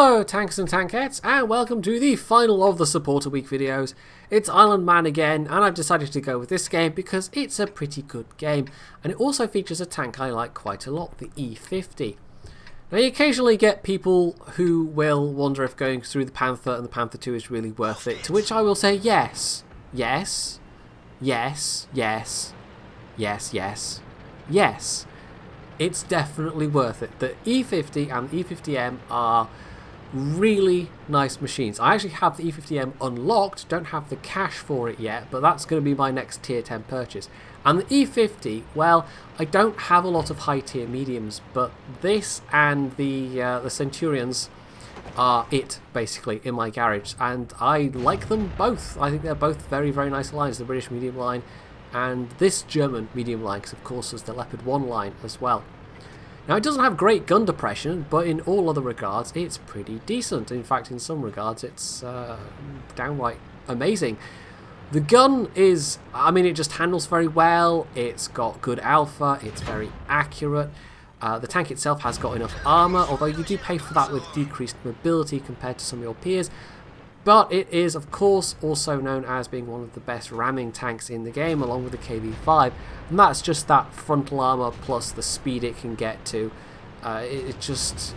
Hello tanks and tankettes, and welcome to the final of the Supporter Week videos. It's Island Man again, and I've decided to go with this game because it's a pretty good game, and it also features a tank I like quite a lot, the E50. Now you occasionally get people who will wonder if going through the Panther and the Panther 2 is really worth it, to which I will say yes, yes, yes, yes, yes, yes, yes. It's definitely worth it. The E50 and the E50 M are really nice machines. I actually have the E50 M unlocked, don't have the cash for it yet, but that's going to be my next tier 10 purchase. And the E50, well, I don't have a lot of high tier mediums, but this and the Centurions are it basically in my garage, and I like them both. I think they're both very, very nice lines, the British medium line and this German medium line, because of course there's the Leopard 1 line as well. Now it doesn't have great gun depression, but in all other regards it's pretty decent. In fact, in some regards it's downright amazing. The gun is, I mean, it just handles very well, it's got good alpha, it's very accurate. The tank itself has got enough armour, although you do pay for that with decreased mobility compared to some of your peers. But it is, of course, also known as being one of the best ramming tanks in the game, along with the KV-5. And that's just that frontal armour plus the speed it can get to. It just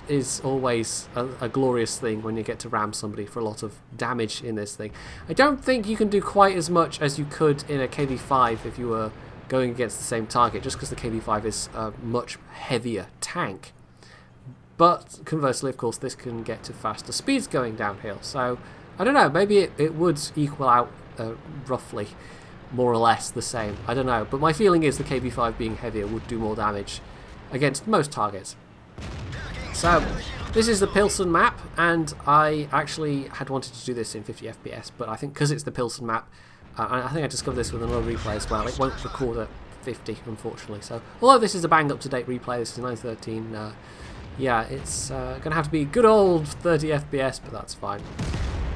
is always a glorious thing when you get to ram somebody for a lot of damage in this thing. I don't think you can do quite as much as you could in a KV-5 if you were going against the same target, just because the KV-5 is a much heavier tank. But conversely, of course, this can get to faster speeds going downhill. So, I don't know, maybe it would equal out roughly, more or less the same. I don't know. But my feeling is the KB5 being heavier would do more damage against most targets. So, this is the Plzeň map, and I actually had wanted to do this in 50 FPS, but I think because it's the Plzeň map, I think I discovered this with another replay as well, it won't record at 50, unfortunately. So, although this is a bang up-to-date replay, this is 913, yeah, it's going to have to be good old 30 FPS, but that's fine.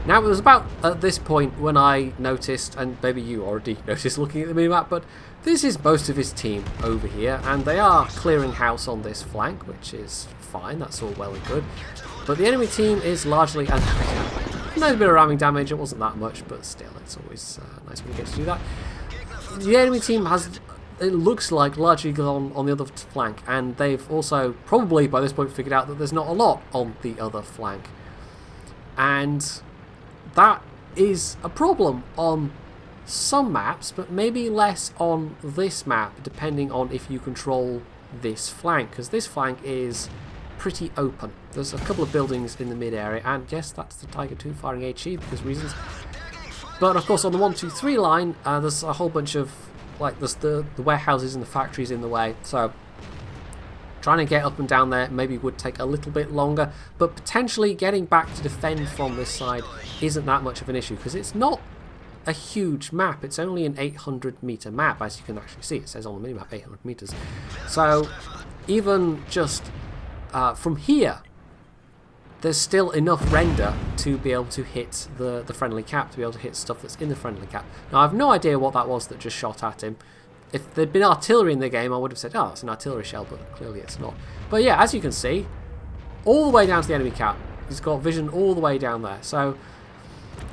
Now, it was about at this point when I noticed, and maybe you already noticed looking at the minimap, but this is most of his team over here, and they are clearing house on this flank, which is fine, that's all well and good. But the enemy team is largely, and a nice bit of ramming damage, it wasn't that much, but still, it's always nice when you get to do that. The enemy team has, it looks like, largely gone on the other flank, and they've also probably by this point figured out that there's not a lot on the other flank, and that is a problem on some maps, but maybe less on this map, depending on if you control this flank, because this flank is pretty open. There's a couple of buildings in the mid area, and yes, that's the Tiger II firing HE because reasons, but of course on the 1, 2, 3 line there's a whole bunch of, like, there's the warehouses and the factories in the way, so trying to get up and down there maybe would take a little bit longer, but potentially getting back to defend from this side isn't that much of an issue, because it's not a huge map, it's only an 800 meter map, as you can actually see, it says on the minimap 800 meters, so even just from here there's still enough render to be able to hit the friendly cap, to be able to hit stuff that's in the friendly cap. Now, I have no idea what that was that just shot at him. If there'd been artillery in the game, I would have said, oh, it's an artillery shell, but clearly it's not. But yeah, as you can see, all the way down to the enemy cap. He's got vision all the way down there. So,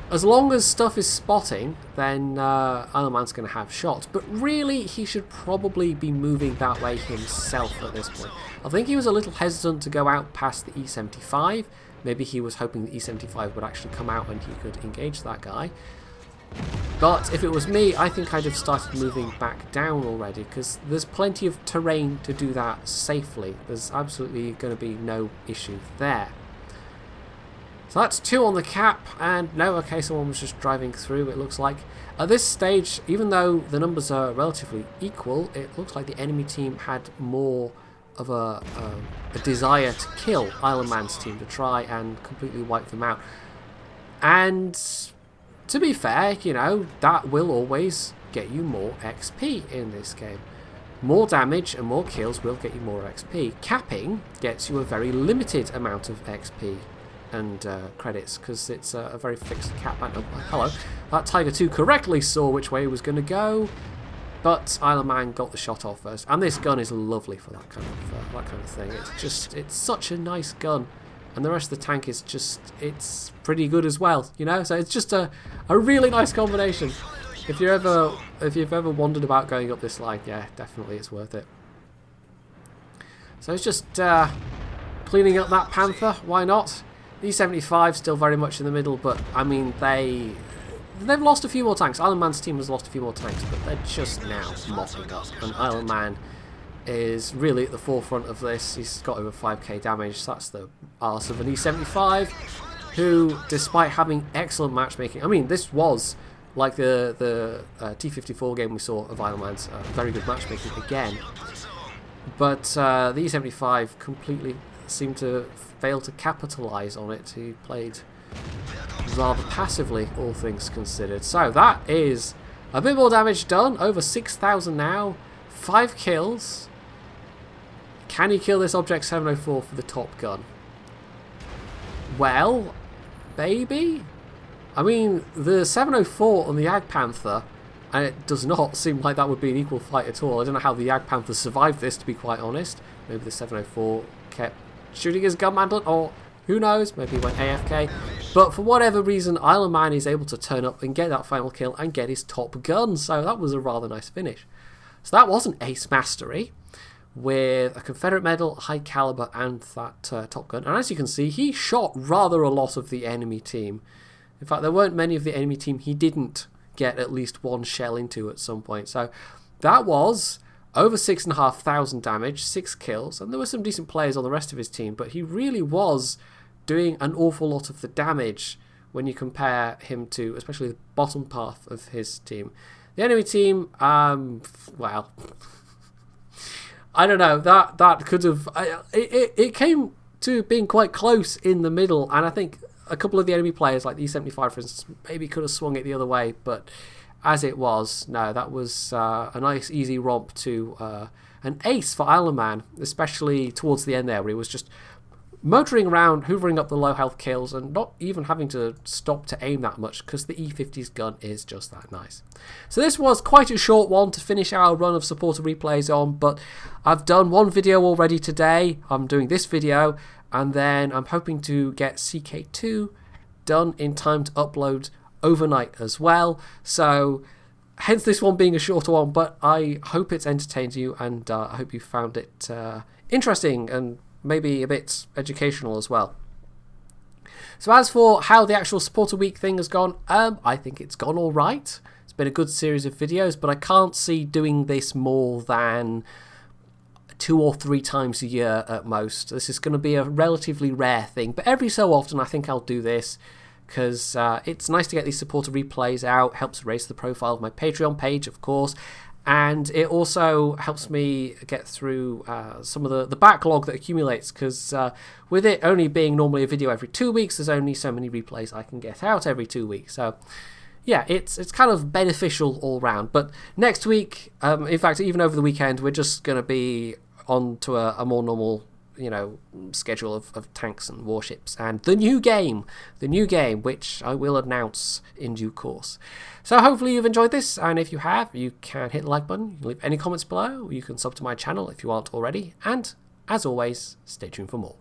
as long as stuff is spotting, then Island Man's going to have shots. But really, he should probably be moving that way himself at this point. I think he was a little hesitant to go out past the E75. Maybe he was hoping the E75 would actually come out and he could engage that guy. But if it was me, I think I'd have started moving back down already, because there's plenty of terrain to do that safely. There's absolutely going to be no issue there. So that's 2 on the cap, and no, okay, someone was just driving through, it looks like. At this stage, even though the numbers are relatively equal, it looks like the enemy team had more of a desire to kill Island Man's team, to try and completely wipe them out. And to be fair, you know, that will always get you more XP in this game. More damage and more kills will get you more XP. Capping gets you a very limited amount of XP and credits, because it's a very fixed cap. Oh, hello. That Tiger II correctly saw which way he was going to go, but Island Man got the shot off first. And this gun is lovely for that kind of thing. It's such a nice gun. and the rest of the tank is just, it's pretty good as well, you know. So it's just a really nice combination. If you've ever wondered about going up this line, yeah, definitely it's worth it. So it's just cleaning up that Panther. Why not? The E75 still very much in the middle, but I mean they've lost a few more tanks. Iron Man's team has lost a few more tanks, but they're just now mopping up, and Iron Man is really at the forefront of this. He's got over 5k damage. So that's the arse of an E75, who, despite having excellent matchmaking, I mean, this was like the T54 game we saw of Iron Man's, very good matchmaking again. But the E75 completely seemed to fail to capitalise on it. He played rather passively, all things considered. So that is a bit more damage done, over 6,000 now, 5 kills. Can you kill this Object 704 for the Top Gun? Well, maybe? I mean, the 704 on the Ag Panther, and it does not seem like that would be an equal fight at all. I don't know how the Ag Panther survived this, to be quite honest. Maybe the 704 kept shooting his gun mantle, or who knows, maybe he went AFK. But for whatever reason, Iron Man is able to turn up and get that final kill and get his Top Gun, so that was a rather nice finish. So that was an ace mastery, with a Confederate medal, high caliber, and that Top Gun. And as you can see, he shot rather a lot of the enemy team. In fact, there weren't many of the enemy team he didn't get at least one shell into at some point. So that was over 6,500 damage, 6 kills, and there were some decent players on the rest of his team, but he really was doing an awful lot of the damage when you compare him to, especially the bottom half of his team. The enemy team, well, I don't know, that could have, it came to being quite close in the middle, and I think a couple of the enemy players, like the E75 for instance, maybe could have swung it the other way, but as it was, no, that was a nice easy romp to an ace for Iron Man, especially towards the end there, where he was just motoring around, hoovering up the low health kills, and not even having to stop to aim that much, because the E50's gun is just that nice. So this was quite a short one to finish our run of supporter replays on, but I've done one video already today. I'm doing this video, and then I'm hoping to get CK2 done in time to upload overnight as well. So hence this one being a shorter one, but I hope it's entertained you, and I hope you found it interesting and maybe a bit educational as well. So as for how the actual supporter week thing has gone, I think it's gone all right. It's been a good series of videos, but I can't see doing this more than 2 or 3 times a year at most. This is going to be a relatively rare thing, but every so often I think I'll do this, because it's nice to get these supporter replays out, helps raise the profile of my Patreon page, of course, and it also helps me get through some of the backlog that accumulates, because with it only being normally a video every 2 weeks, there's only so many replays I can get out every 2 weeks. So yeah, it's kind of beneficial all round. But next week, in fact, even over the weekend, we're just going to be on to a more normal, you know, schedule of tanks and warships and the new game, which I will announce in due course. So hopefully you've enjoyed this, and if you have, you can hit the like button, you can leave any comments below, you can sub to my channel if you aren't already, and as always, stay tuned for more.